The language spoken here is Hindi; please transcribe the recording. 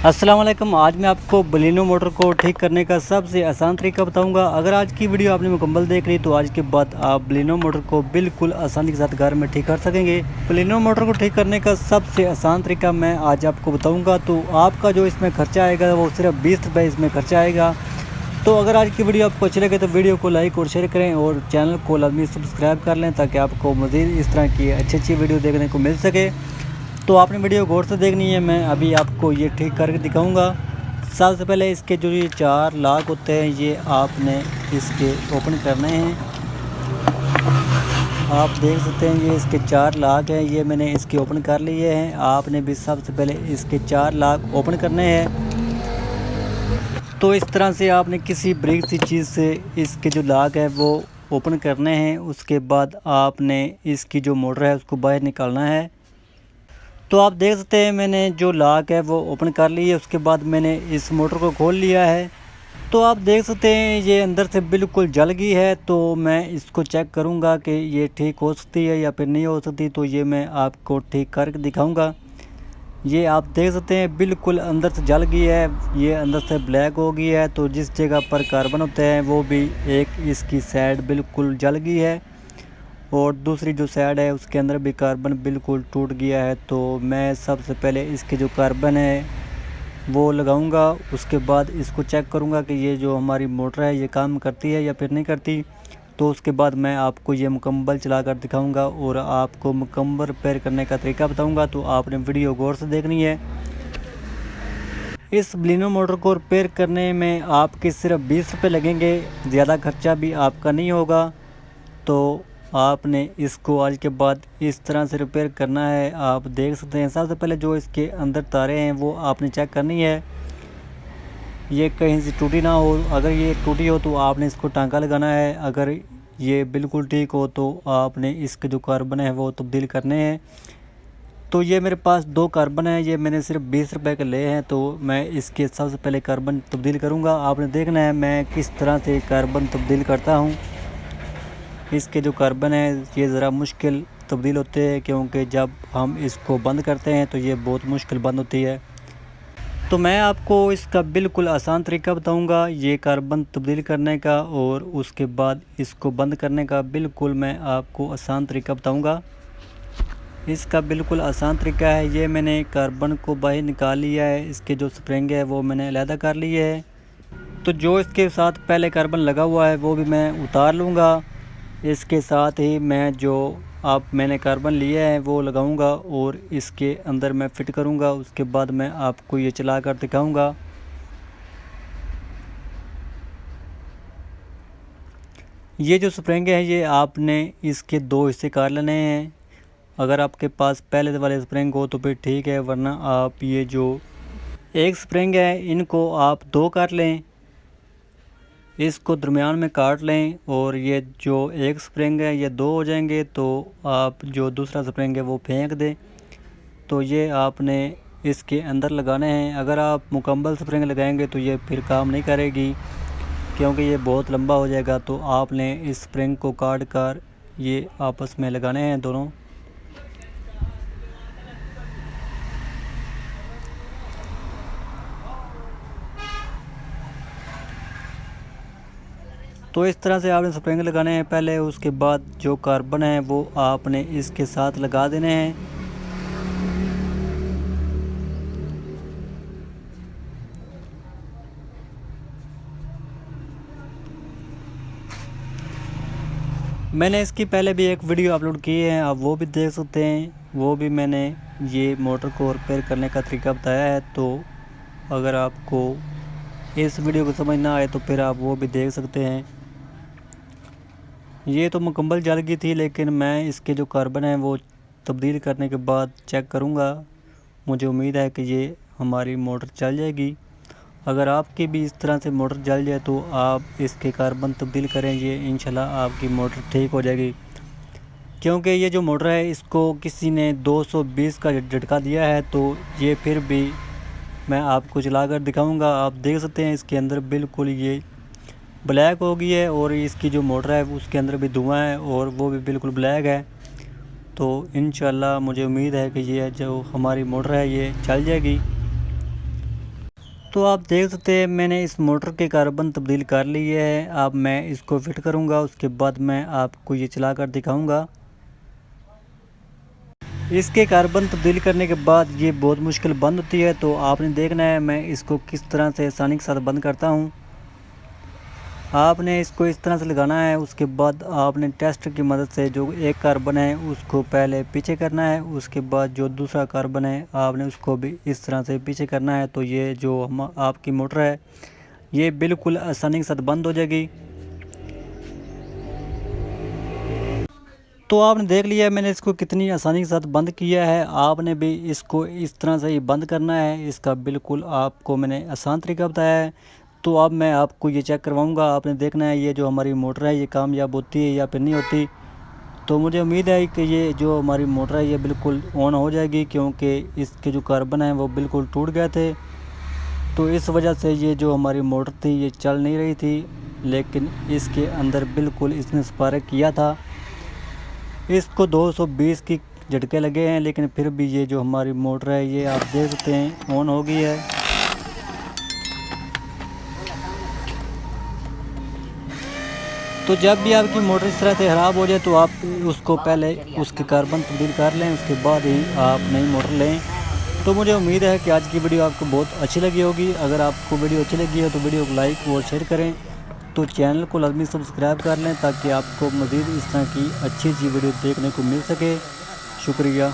अस्सलाम वालेकुम। आज मैं आपको बलिनो मोटर को ठीक करने का सबसे आसान तरीका बताऊंगा। अगर आज की वीडियो आपने मुकम्मल देख ली तो आज के बाद आप बलिनो मोटर को बिल्कुल आसानी के साथ घर में ठीक कर सकेंगे। बलिनो मोटर को ठीक करने का सबसे आसान तरीका मैं आज आपको बताऊंगा। तो आपका जो इसमें खर्चा आएगा वो सिर्फ 20 रुपये इसमें खर्चा आएगा। तो अगर आज की वीडियो आपको अच्छी लगे तो वीडियो को लाइक और शेयर करें और चैनल को लाजमी सब्सक्राइब कर लें ताकि आपको मज़ीद इस तरह की अच्छी वीडियो देखने को मिल सके। तो आपने वीडियो गौर से देखनी है। मैं अभी आपको ये ठीक करके दिखाऊंगा। सबसे पहले इसके जो ये 4 लॉक होते हैं ये आपने इसके ओपन करने हैं। आप देख सकते हैं ये इसके 4 लॉक हैं, ये मैंने इसके ओपन कर लिए हैं। आपने भी सबसे पहले इसके 4 लॉक ओपन करने हैं। तो इस तरह से आपने किसी ब्रिक सी चीज़ से इसके जो लॉक है वो ओपन करने हैं। उसके बाद आपने इसकी जो मोटर है उसको बाहर निकालना है। तो आप देख सकते हैं मैंने जो लॉक है वो ओपन कर ली है। उसके बाद मैंने इस मोटर को खोल लिया है। तो आप देख सकते हैं ये अंदर से बिल्कुल जल गई है। तो मैं इसको चेक करूंगा कि ये ठीक हो सकती है या फिर नहीं हो सकती। तो ये मैं आपको ठीक करके दिखाऊंगा। ये आप देख सकते हैं बिल्कुल अंदर से जल गई है, ये अंदर से ब्लैक हो गई है। तो जिस जगह पर कार्बन होते हैं वो भी एक इसकी साइड बिल्कुल जल गई है और दूसरी जो साइड है उसके अंदर भी कार्बन बिल्कुल टूट गया है। तो मैं सबसे पहले इसके जो कार्बन है वो लगाऊंगा। उसके बाद इसको चेक करूंगा कि ये जो हमारी मोटर है ये काम करती है या फिर नहीं करती। तो उसके बाद मैं आपको ये मुकम्मल चला कर दिखाऊंगा और आपको मुकम्मल रिपेयर करने का तरीका बताऊंगा। तो आपने वीडियो गौर से देखनी है। इस बलिनो मोटर को रिपेयर करने में आपके सिर्फ 20 रुपये लगेंगे, ज़्यादा खर्चा भी आपका नहीं होगा। तो आपने इसको आज के बाद इस तरह से रिपेयर करना है। आप देख सकते हैं सबसे पहले जो इसके अंदर तारें हैं वो आपने चेक करनी है, ये कहीं से टूटी ना हो। अगर ये टूटी हो तो आपने इसको टांका लगाना है। अगर ये बिल्कुल ठीक हो तो आपने इसके जो कार्बन है वो तब्दील करने हैं। तो ये मेरे पास 2 कार्बन है, ये मैंने सिर्फ 20 रुपये के लिए हैं। तो मैं इसके सबसे पहले कार्बन तब्दील करूँगा। आपने देखना है मैं किस तरह से कार्बन तब्दील करता हूँ। इसके जो कार्बन है ये ज़रा मुश्किल तब्दील होते हैं क्योंकि जब हम इसको बंद करते हैं तो ये बहुत मुश्किल बंद होती है। तो मैं आपको इसका बिल्कुल आसान तरीका बताऊंगा ये कार्बन तब्दील करने का और उसके बाद इसको बंद करने का बिल्कुल मैं आपको आसान तरीका बताऊंगा। इसका बिल्कुल आसान तरीका है, ये मैंने कार्बन को बाहर निकाल लिया है। इसके जो स्प्रिंग है वो मैंने अलहदा कर लिए है। तो जो इसके साथ पहले कार्बन लगा हुआ है वो भी मैं उतार लूँगा। इसके साथ ही मैं जो मैंने कार्बन लिया है वो लगाऊंगा और इसके अंदर मैं फ़िट करूंगा। उसके बाद मैं आपको ये चला कर दिखाऊंगा। ये जो स्प्रिंग है ये आपने इसके 2 हिस्से कर लेने हैं। अगर आपके पास पहले वाले स्प्रिंग हो तो फिर ठीक है, वरना आप ये जो एक स्प्रिंग है इनको आप 2 कर लें, इसको दरमियान में काट लें और ये जो एक स्प्रिंग है ये 2 हो जाएंगे। तो आप जो दूसरा स्प्रिंग है वो फेंक दें। तो ये आपने इसके अंदर लगाने हैं। अगर आप मुकम्मल स्प्रिंग लगाएंगे तो ये फिर काम नहीं करेगी क्योंकि ये बहुत लंबा हो जाएगा। तो आपने इस स्प्रिंग को काट कर ये आपस में लगाने हैं दोनों। तो इस तरह से आपने स्प्रिंग लगाने हैं पहले। उसके बाद जो कार्बन है वो आपने इसके साथ लगा देने हैं। मैंने इसकी पहले भी एक वीडियो अपलोड की है, आप वो भी देख सकते हैं। वो भी मैंने ये मोटर को रिपेयर करने का तरीका बताया है। तो अगर आपको इस वीडियो को समझ ना आए तो फिर आप वो भी देख सकते हैं। ये तो मुकम्मल जल गई थी लेकिन मैं इसके जो कार्बन है वो तब्दील करने के बाद चेक करूँगा। मुझे उम्मीद है कि ये हमारी मोटर चल जाएगी। अगर आपकी भी इस तरह से मोटर जल जाए तो आप इसके कार्बन तब्दील करें, ये इंशाल्लाह आपकी मोटर ठीक हो जाएगी। क्योंकि ये जो मोटर है इसको किसी ने 220 का झटका दिया है। तो ये फिर भी मैं आपको चला कर दिखाऊँगा। आप देख सकते हैं इसके अंदर बिल्कुल ये ब्लैक हो गई है और इसकी जो मोटर है उसके अंदर भी धुआं है और वो भी बिल्कुल ब्लैक है। तो इंशाल्लाह मुझे उम्मीद है कि ये जो हमारी मोटर है ये चल जाएगी। तो आप देख सकते हैं मैंने इस मोटर के कार्बन तब्दील कर लिए है। अब मैं इसको फिट करूंगा, उसके बाद मैं आपको ये चला कर दिखाऊंगा। इसके कार्बन तब्दील करने के बाद ये बहुत मुश्किल बंद होती है, तो आपने देखना है मैं इसको किस तरह से आसानी के साथ बंद करता हूँ। आपने इसको इस तरह से लगाना है, उसके बाद आपने टेस्टर की मदद से जो एक कार्बन है उसको पहले पीछे करना है, उसके बाद जो दूसरा कार्बन है आपने उसको भी इस तरह से पीछे करना है। तो ये जो आपकी मोटर है ये बिल्कुल आसानी के साथ बंद हो जाएगी। तो आपने देख लिया है मैंने इसको कितनी आसानी के साथ बंद किया है। आपने भी इसको इस तरह से ही बंद करना है। इसका बिल्कुल आपको मैंने आसान तरीका बताया है। तो अब मैं आपको ये चेक करवाऊंगा। आपने देखना है ये जो हमारी मोटर है ये कामयाब होती है या फिर नहीं होती। तो मुझे उम्मीद है कि ये जो हमारी मोटर है ये बिल्कुल ऑन हो जाएगी, क्योंकि इसके जो कार्बन है वो बिल्कुल टूट गए थे। तो इस वजह से ये जो हमारी मोटर थी ये चल नहीं रही थी, लेकिन इसके अंदर बिल्कुल इसने स्पार्क किया था। इसको 220 की झटके लगे हैं, लेकिन फिर भी ये जो हमारी मोटर है ये आप देख सकते हैं ऑन हो गई है। तो जब भी आपकी मोटर इस तरह से ख़राब हो जाए तो आप उसको पहले उसके कार्बन तब्दील कर लें, उसके बाद ही आप नई मोटर लें। तो मुझे उम्मीद है कि आज की वीडियो आपको बहुत अच्छी लगी होगी। अगर आपको वीडियो अच्छी लगी हो तो वीडियो को लाइक और शेयर करें। तो चैनल को लाजमी सब्सक्राइब कर लें ताकि आपको मज़ीद इस तरह की अच्छी वीडियो देखने को मिल सके। शुक्रिया।